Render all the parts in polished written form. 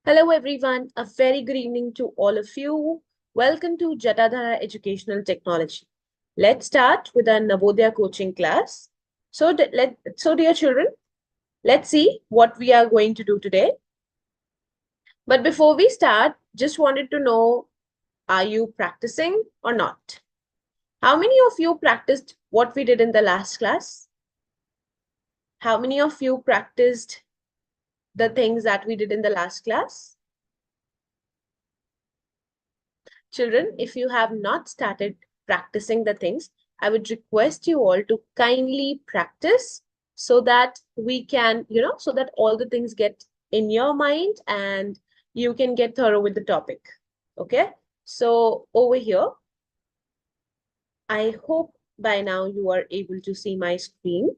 Hello everyone, a very good evening to all of you. Welcome to Jatadhara Educational Technology. Let's start with our NAVODAYA coaching class. So dear children, let's see what we are going to do today. But before we start, just wanted to know, are you practicing or not? How many of you practiced what we did in the last class? How many of you practiced the things that we did in the last class? Children, if you have not started practicing the things, I would request you all to kindly practice so that we can, so that all the things get in your mind and you can get thorough with the topic. Okay. So over here, I hope by now you are able to see my screen.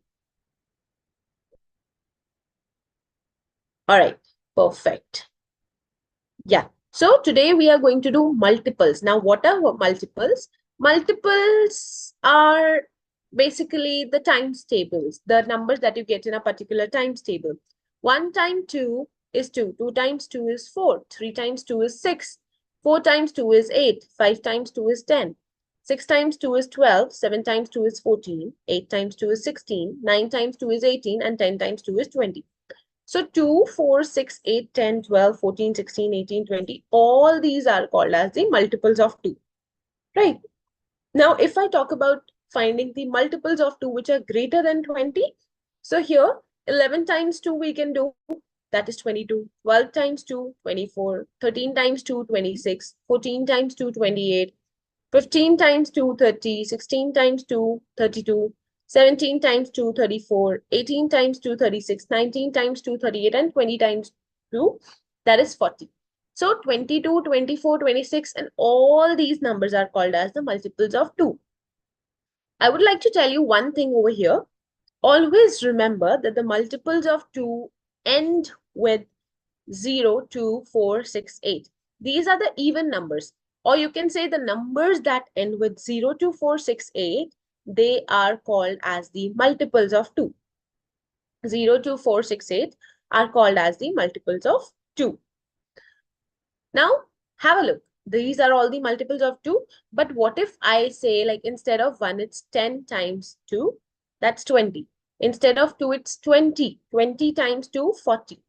All right. Perfect. Yeah. So today we are going to do multiples. Now, what are multiples? Multiples are basically the times tables, the numbers that you get in a particular times table. 1 times 2 is 2, 2 times 2 is 4, 3 times 2 is 6, 4 times 2 is 8, 5 times 2 is 10, 6 times 2 is 12, 7 times 2 is 14, 8 times 2 is 16, 9 times 2 is 18, and 10 times 2 is 20. So 2, 4, 6, 8, 10, 12, 14, 16, 18, 20, all these are called as the multiples of 2, right? Now, if I talk about finding the multiples of 2 which are greater than 20, so here 11 times 2 we can do, that is 22, 12 times 2, 24, 13 times 2, 26, 14 times 2, 28, 15 times 2, 30, 16 times 2, 32, 17 times 2, 34, 18 times 2, 36, 19 times 2, 38, and 20 times 2, that is 40. So 22, 24, 26, and all these numbers are called as the multiples of 2. I would like to tell you one thing over here. Always remember that the multiples of 2 end with 0, 2, 4, 6, 8. These are the even numbers. Or you can say the numbers that end with 0, 2, 4, 6, 8, they are called as the multiples of 2. 0, 2, 4, 6, 8 are called as the multiples of 2. Now, have a look. These are all the multiples of 2. But what if I say, like, instead of 1, it's 10 times 2? That's 20. Instead of 2, it's 20. 20 times 2, 40.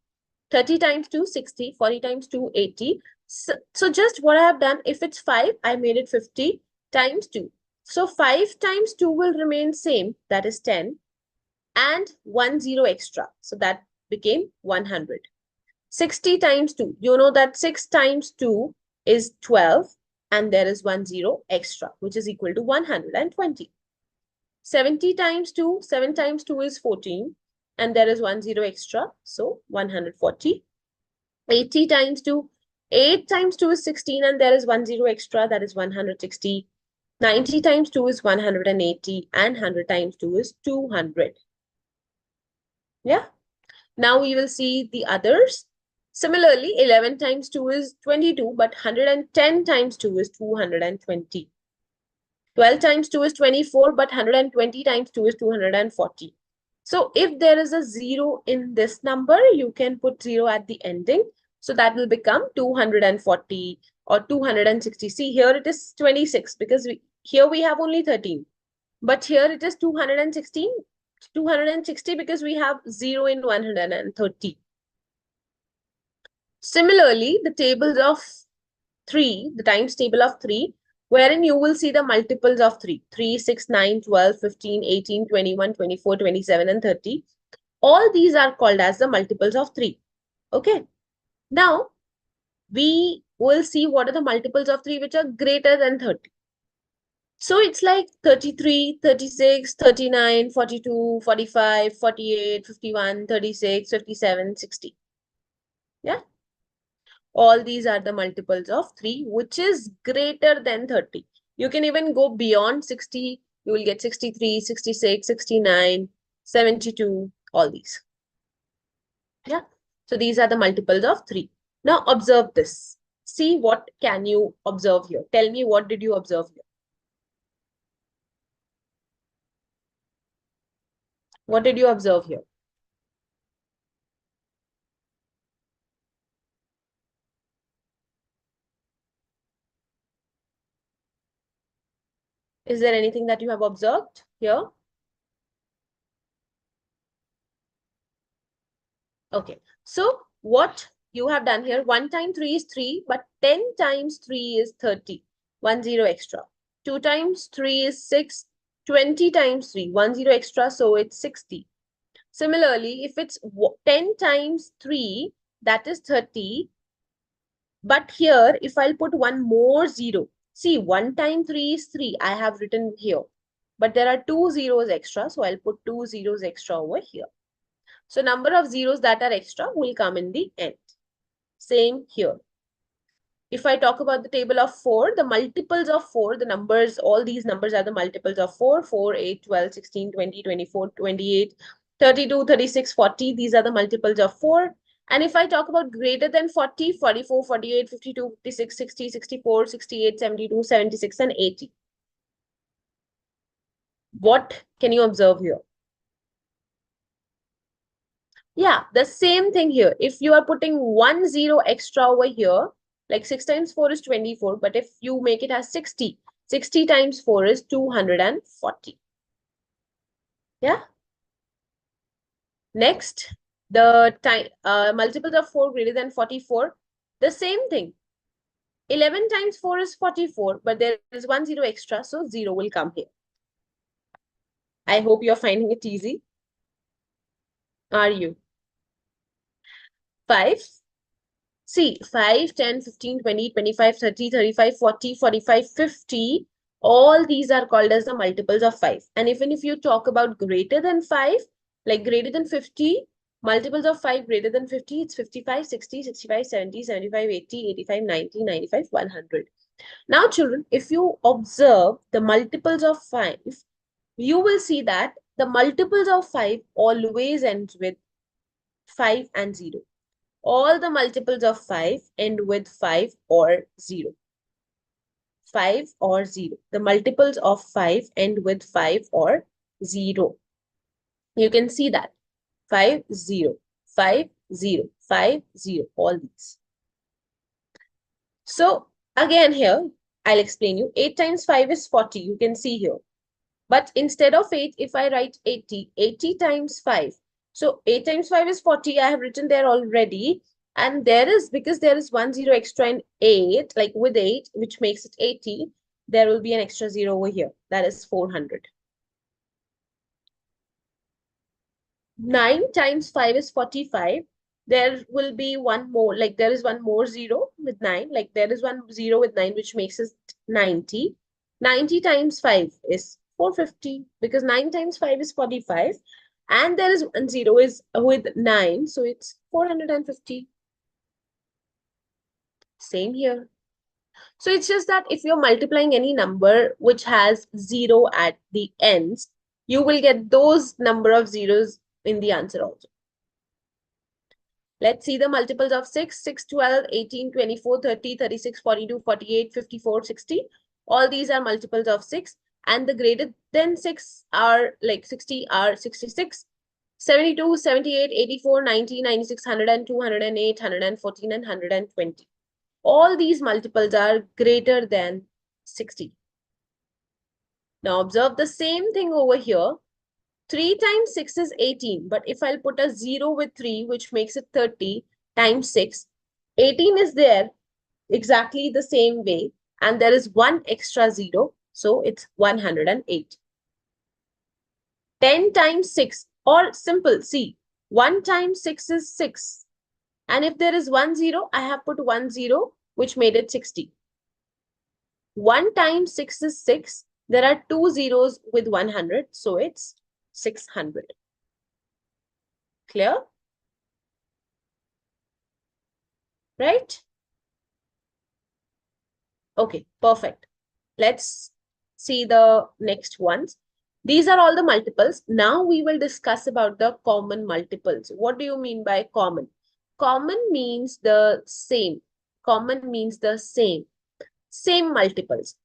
30 times 2, 60, 40 times 2, 80. So just what I have done, if it's 5, I made it 50 times 2. So 5 times 2 will remain same, that is 10, and 1 0 extra. So that became 100. 60 times 2, you know that 6 times 2 is 12, and there is 1 0 extra, which is equal to 120. 70 times 2, 7 times 2 is 14, and there is 1 0 extra, so 140. 80 times 2, 8 times 2 is 16, and there is 1 0 extra, that is 160. 90 times 2 is 180, and 100 times 2 is 200. Yeah. Now we will see the others. Similarly, 11 times 2 is 22, but 110 times 2 is 220. 12 times 2 is 24, but 120 times 2 is 240. So if there is a 0 in this number, you can put 0 at the ending. So that will become 240 or 260. See, here it is 26 because here we have only 13. But here it is 216, 260 because we have 0 in 130. Similarly, the tables of 3, the times table of 3, wherein you will see the multiples of 3. 3, 6, 9, 12, 15, 18, 21, 24, 27, and 30. All these are called as the multiples of 3. Okay. Now, we will see what are the multiples of 3 which are greater than 30. So it's like 33, 36, 39, 42, 45, 48, 51, 36, 57, 60. Yeah. All these are the multiples of 3, which is greater than 30. You can even go beyond 60. You will get 63, 66, 69, 72, all these. Yeah. So these are the multiples of 3. Now observe this. See what can you observe here. Tell me what did you observe here. What did you observe here? Is there anything that you have observed here? Okay, so what you have done here, 1 times 3 is 3, but 10 times 3 is 30, 1 0 extra. 2 times 3 is 6, 20 times 3, 1 0 extra, so it's 60. Similarly, if it's 10 times 3, that is 30, but here, if I'll put one more 0, see, 1 times 3 is 3, I have written here, but there are 2 zeros extra, so I'll put 2 zeros extra over here. So number of zeros that are extra will come in the end. Same here. If I talk about the table of 4, the multiples of 4, the numbers, all these numbers are the multiples of 4, 4, 8, 12, 16, 20, 24, 28, 32, 36, 40. These are the multiples of 4. And if I talk about greater than 40, 44, 48, 52, 56, 60, 64, 68, 72, 76, and 80. What can you observe here? Yeah, the same thing here. If you are putting 1 0 extra over here, like 6 times 4 is 24, but if you make it as 60, 60 times 4 is 240. Yeah. Next, the time multiples of 4 greater than 44. The same thing. 11 times 4 is 44, but there is 1 0 extra, so 0 will come here. I hope you're finding it easy. Are you? 5. See, 5, 10, 15, 20, 25, 30, 35, 40, 45, 50. All these are called as the multiples of 5. And even if you talk about greater than 5, like greater than 50, multiples of 5 greater than 50, it's 55, 60, 65, 70, 75, 80, 85, 90, 95, 100. Now, children, if you observe the multiples of 5, you will see that the multiples of 5 always ends with 5 and 0. All the multiples of 5 end with 5 or 0. 5 or 0. The multiples of 5 end with 5 or 0. You can see that. 5, 0, 5, 0, 5, 0, all these. So, again here, I'll explain you. 8 times 5 is 40. You can see here. But instead of 8, if I write 80, 80 times 5. So 8 times 5 is 40. I have written there already. And there is, because there is 1 0 extra in 8, like with 8, which makes it 80, there will be an extra 0 over here. That is 400. 9 times 5 is 45. There will be one more, like there is one more 0 with 9. Like there is one 0 with 9, which makes it 90. 90 times 5 is 450, because 9 times 5 is 45. And there is one 0 is with 9, so it's 450. Same here. So it's just that if you're multiplying any number which has 0 at the ends, you will get those number of zeros in the answer also. Let's see the multiples of 6, 6, 12, 18, 24, 30, 36, 42, 48, 54, 60. All these are multiples of 6. And the greater than 6 are like 60 are 66, 72, 78, 84, 90, 96, 100, 208, 114, and 120. All these multiples are greater than 60. Now observe the same thing over here. 3 times 6 is 18, but if I'll put a 0 with 3, which makes it 30 times 6, 18 is there exactly the same way, and there is one extra 0, so it's 108. 10 times 6, or simple, see, 1 times 6 is 6. And if there is 1 0, I have put 1 0, which made it 60. 1 times 6 is 6. There are 2 zeros with 100, so it's 600. Clear? Right? Okay, perfect. Let's see the next ones. These are all the multiples. Now we will discuss about the common multiples. What do you mean by common? Common means the same. Common means the same. Same multiples.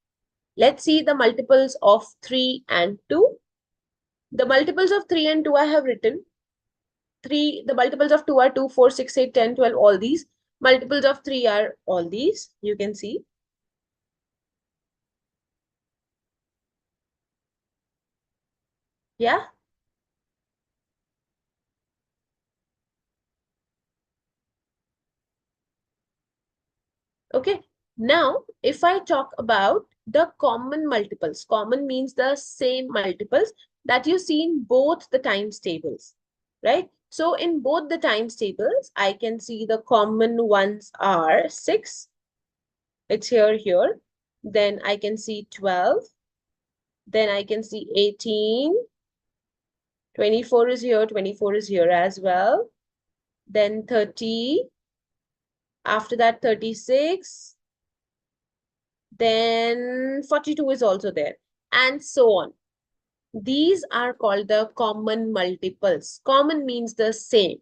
Let's see the multiples of 3 and 2. The multiples of 3 and 2 I have written. The multiples of 2 are 2, 4, 6, 8, 10, 12, all these. Multiples of 3 are all these. You can see. Yeah. Okay. Now, if I talk about the common multiples, common means the same multiples that you see in both the times tables, right? So in both the times tables, I can see the common ones are 6. It's here. Then I can see 12. Then I can see 18. 24 is here. 24 is here as well. Then 30. After that, 36. Then 42 is also there, and so on. These are called the common multiples. Common means the same,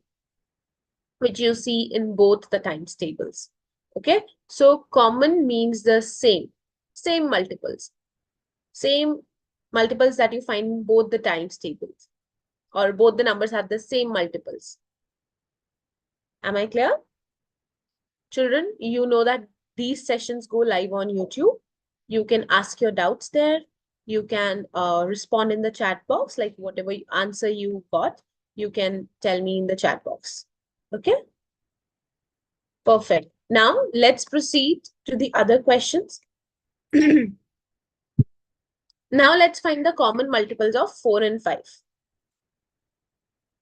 which you see in both the times tables. Okay, so common means the same multiples, same multiples that you find in both the times tables, or both the numbers have the same multiples. Am I clear? Children, you know that these sessions go live on YouTube. You can ask your doubts there. You can respond in the chat box, like whatever answer you got, you can tell me in the chat box. Okay, perfect. Now let's proceed to the other questions. Now let's find the common multiples of 4 and 5.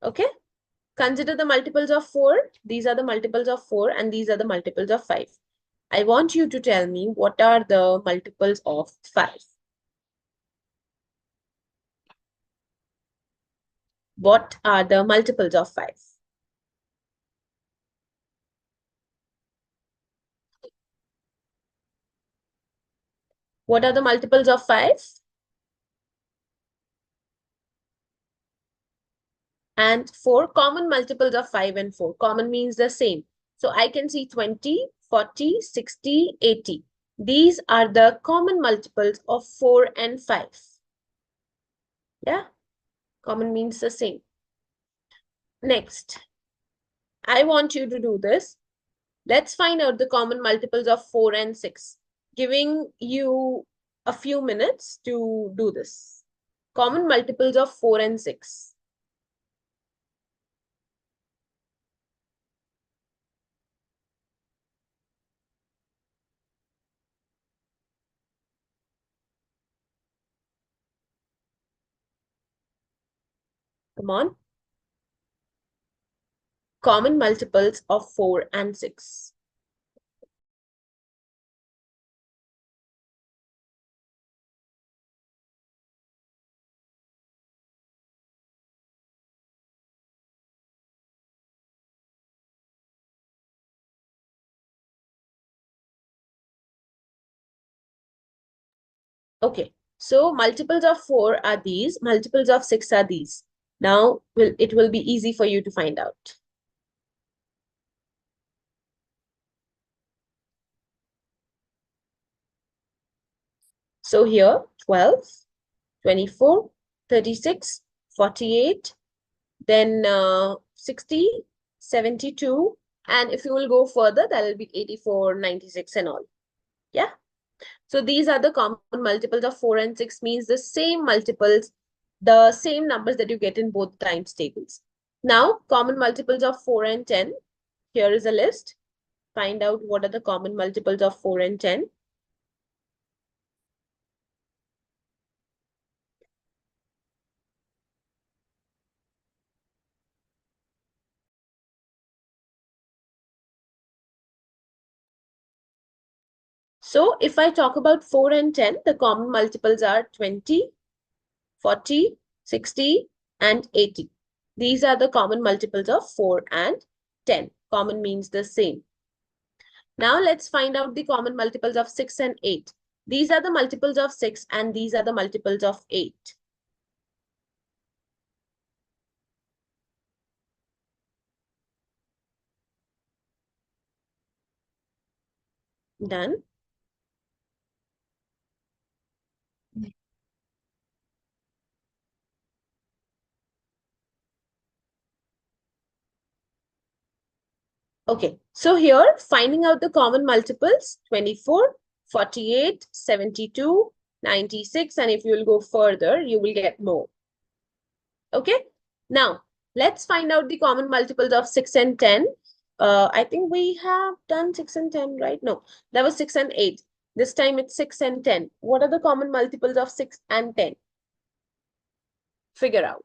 Okay, consider the multiples of 4. These are the multiples of 4 and these are the multiples of 5. I want you to tell me what are the multiples of 5. What are the multiples of 5? What are the multiples of 5? And 4, common multiples of 5 and 4. Common means the same. So I can see 20, 40, 60, 80. These are the common multiples of 4 and 5. Yeah, common means the same. Next, I want you to do this. Let's find out the common multiples of 4 and 6. Giving you a few minutes to do this. Common multiples of 4 and 6. Come on. Common multiples of 4 and 6. Okay, so multiples of 4 are these, multiples of 6 are these. Now it will be easy for you to find out. So here 12, 24, 36, 48, then 60, 72, and if you will go further, that will be 84, 96 and all. Yeah. So these are the common multiples of 4 and 6, means the same multiples, the same numbers that you get in both times tables. Now, common multiples of 4 and 10. Here is a list. Find out what are the common multiples of 4 and 10. So if I talk about 4 and 10, the common multiples are 20, 40, 60, and 80. These are the common multiples of 4 and 10. Common means the same. Now let's find out the common multiples of 6 and 8. These are the multiples of 6 and these are the multiples of 8. Done. Okay, so here finding out the common multiples 24, 48, 72, 96, and if you will go further, you will get more. Okay. Now, let's find out the common multiples of 6 and 10. I think we have done 6 and 10, right? No, that was 6 and 8. This time it's 6 and 10. What are the common multiples of 6 and 10? Figure out.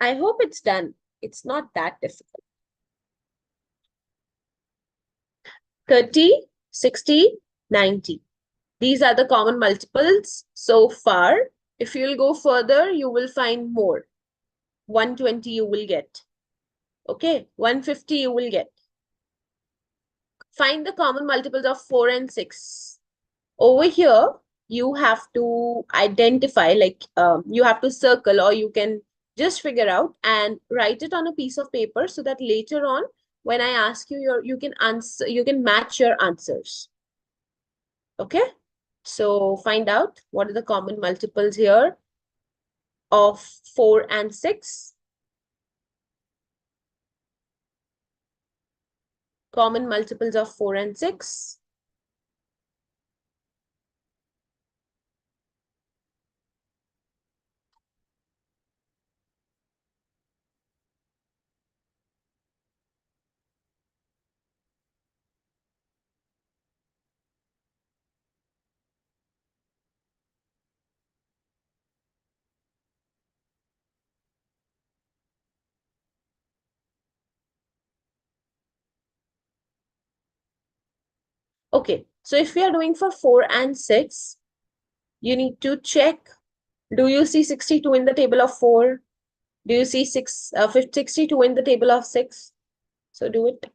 I hope it's done. It's not that difficult. 30, 60, 90. These are the common multiples so far. If you'll go further, you will find more. 120 you will get. Okay, 150 you will get. Find the common multiples of 4 and 6. Over here, you have to identify, like you have to circle, or you can just figure out and write it on a piece of paper so that later on, when I ask you, you can answer, you can match your answers. Okay? So find out what are the common multiples here of 4 and 6. Common multiples of 4 and 6. Okay, so if we are doing for 4 and 6, you need to check, do you see 62 in the table of 4? Do you see 62 in the table of 6? So do it.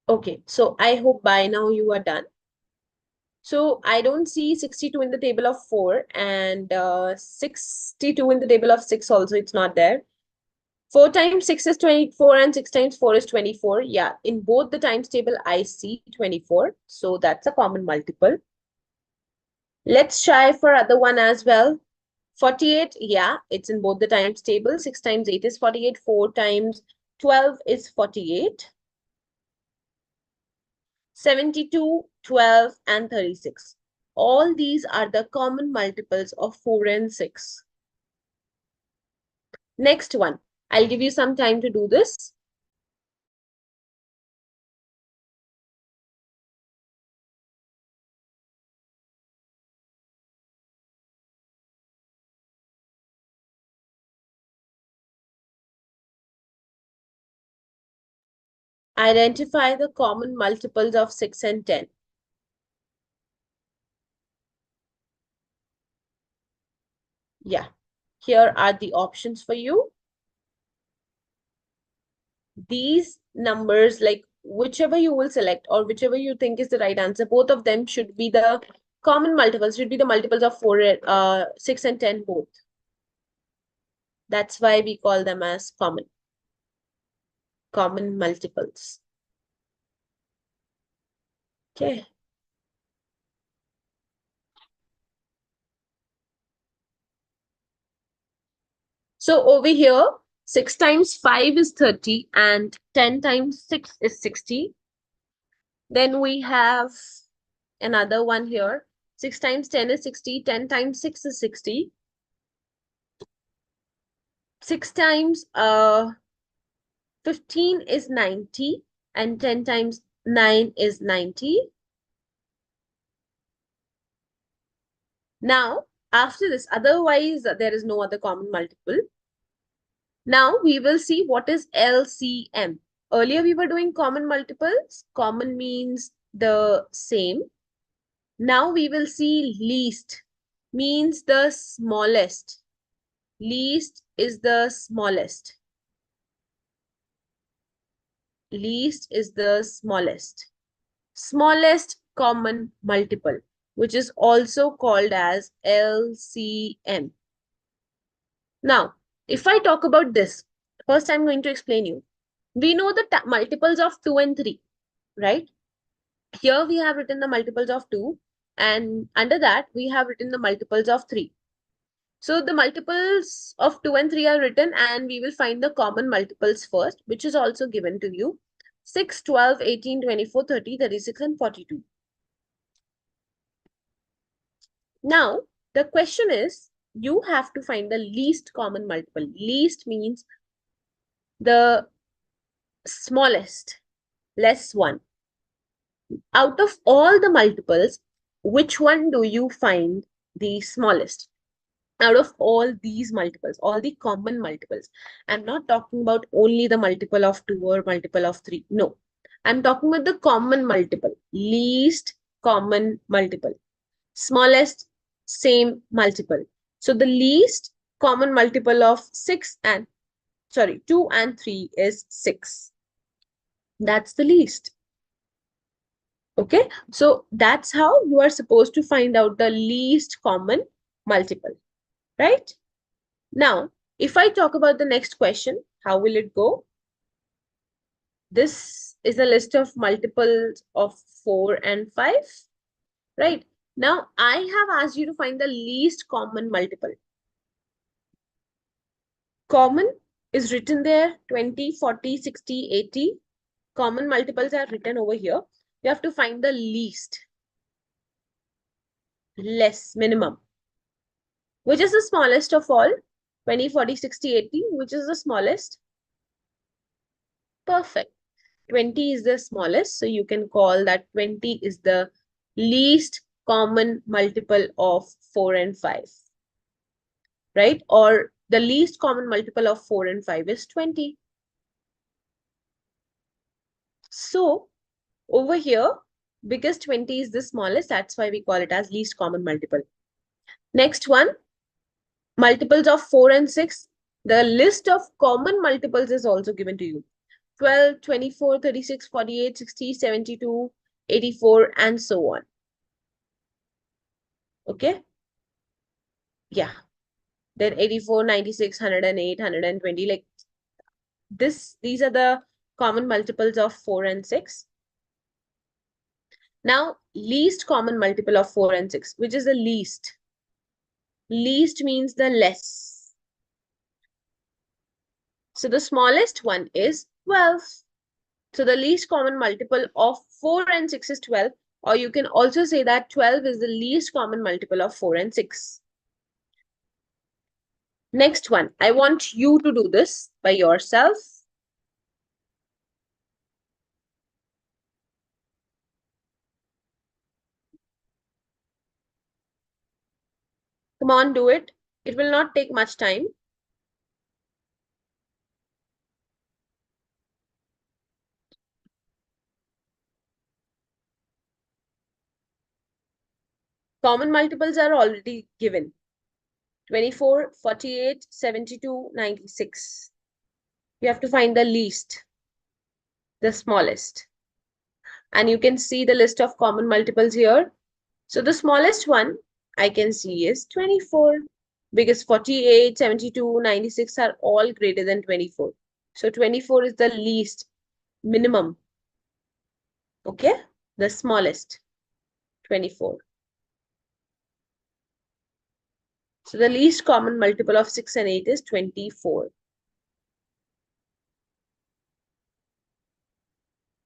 Okay, so I hope by now you are done. So I don't see 62 in the table of 4, and 62 in the table of 6 also, it's not there. 4 times 6 is 24 and 6 times 4 is 24. Yeah, in both the times table, I see 24. So that's a common multiple. Let's try for other one as well. 48, yeah, it's in both the times table. 6 times 8 is 48. 4 times 12 is 48. 72, 12, and 36. All these are the common multiples of 4 and 6. Next one. I'll give you some time to do this. Identify the common multiples of 6 and 10. Yeah, here are the options for you. These numbers, like whichever you will select or whichever you think is the right answer, both of them should be the common multiples, should be the multiples of 6 and 10 both. That's why we call them as common multiples. Okay. So over here, 6 times 5 is 30 and 10 times 6 is 60. Then we have another one here. 6 times 10 is 60. 10 times 6 is 60. 6 times 15 is 90. And 10 times 9 is 90. Now, after this, otherwise, there is no other common multiple. Now, we will see what is LCM. Earlier, we were doing common multiples. Common means the same. Now, we will see least, means the smallest. Least is the smallest. Least is the smallest. Smallest common multiple, which is also called as LCM. Now, if I talk about this, first I'm going to explain you. We know the multiples of 2 and 3, right? Here we have written the multiples of 2, and under that we have written the multiples of 3. So the multiples of 2 and 3 are written, and we will find the common multiples first, which is also given to you. 6, 12, 18, 24, 30, 36, and 42. Now, the question is, you have to find the least common multiple. Least means the smallest, less one. Out of all the multiples, which one do you find the smallest? Out of all these multiples, all the common multiples. I'm not talking about only the multiple of 2 or multiple of 3. No, I'm talking about the common multiple, least common multiple, smallest same multiple. So the least common multiple of 2 and 3 is 6. That's the least. Okay, so that's how you are supposed to find out the least common multiple, right? Now, if I talk about the next question, how will it go? This is a list of multiples of 4 and 5, right? Now, I have asked you to find the least common multiple. Common is written there, 20, 40, 60, 80. Common multiples are written over here. You have to find the least, less, minimum. Which is the smallest of all? 20, 40, 60, 80. Which is the smallest? Perfect. 20 is the smallest. So you can call that 20 is the least common multiple of 4 and 5. Right? Or the least common multiple of 4 and 5 is 20. So over here, because 20 is the smallest, that's why we call it as least common multiple. Next one, multiples of 4 and 6. The list of common multiples is also given to you. 12, 24, 36, 48, 60, 72, 84, and so on. Okay? Yeah. Then 84, 96, 108, 120. Like this, these are the common multiples of 4 and 6. Now, least common multiple of 4 and 6, which is the least. Least means the less. So the smallest one is 12. So the least common multiple of 4 and 6 is 12. Or you can also say that 12 is the least common multiple of 4 and 6. Next one, I want you to do this by yourself. Come on, do it. It will not take much time. Common multiples are already given. 24, 48, 72, 96. You have to find the least, the smallest. And you can see the list of common multiples here. So the smallest one I can see is 24, because 48, 72, 96 are all greater than 24. So 24 is the least, minimum. Okay, the smallest, 24. So the least common multiple of 6 and 8 is 24.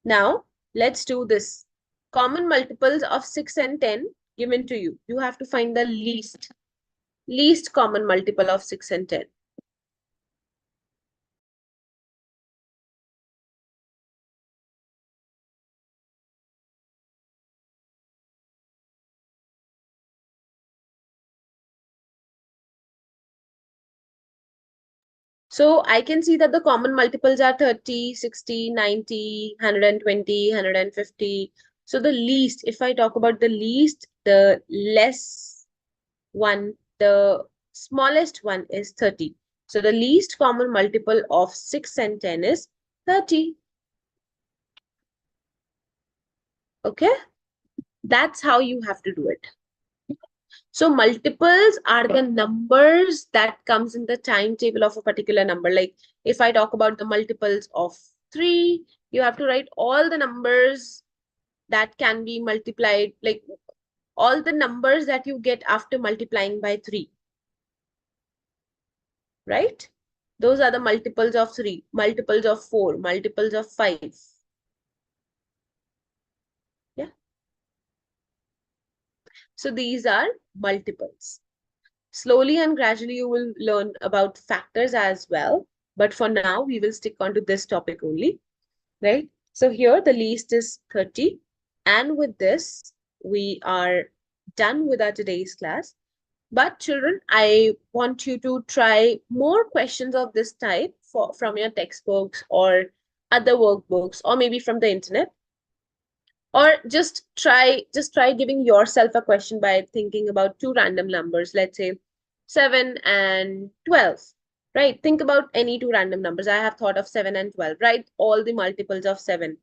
Now, let's do this. Common multiples of 6 and 10 given to you. You have to find the least common multiple of 6 and 10. So I can see that the common multiples are 30, 60, 90, 120, 150. So the least, if I talk about the least, the less one, the smallest one is 30. So the least common multiple of 6 and 10 is 30. Okay, that's how you have to do it. So multiples are the numbers that comes in the timetable of a particular number. Like if I talk about the multiples of 3, you have to write all the numbers that can be multiplied, like all the numbers that you get after multiplying by 3, right? Those are the multiples of 3, multiples of 4, multiples of 5. Yeah. So these are multiples. Slowly and gradually, you will learn about factors as well. But for now, we will stick on to this topic only, right? So here the least is 30. And with this, we are done with our today's class. But children, I want you to try more questions of this type from your textbooks or other workbooks, or maybe from the internet, or just try giving yourself a question by thinking about two random numbers, let's say 7 and 12, right? Think about any two random numbers. I have thought of 7 and 12. Write all the multiples of 7,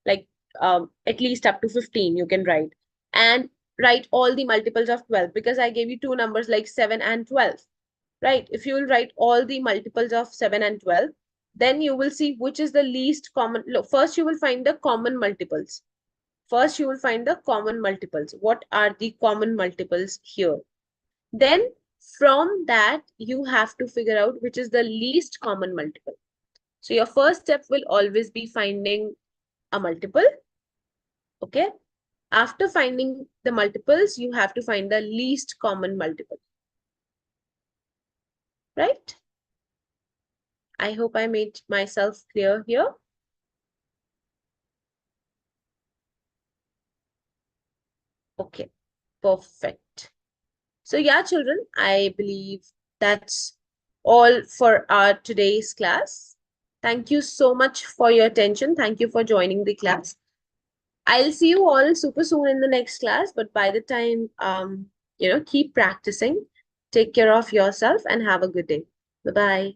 like at least up to 15 you can write, and write all the multiples of 12, because I gave you two numbers like 7 and 12, right? If you will write all the multiples of 7 and 12, then you will see which is the least common. Look, first you will find the common multiples. First, you will find the common multiples. What are the common multiples here? Then from that, you have to figure out which is the least common multiple. So your first step will always be finding a multiple. Okay. After finding the multiples, you have to find the least common multiple. Right? I hope I made myself clear here. Okay. Perfect. So yeah, children, I believe that's all for our today's class. Thank you so much for your attention. Thank you for joining the class. I'll see you all super soon in the next class, but by the time, keep practicing. Take care of yourself and have a good day. Bye-bye.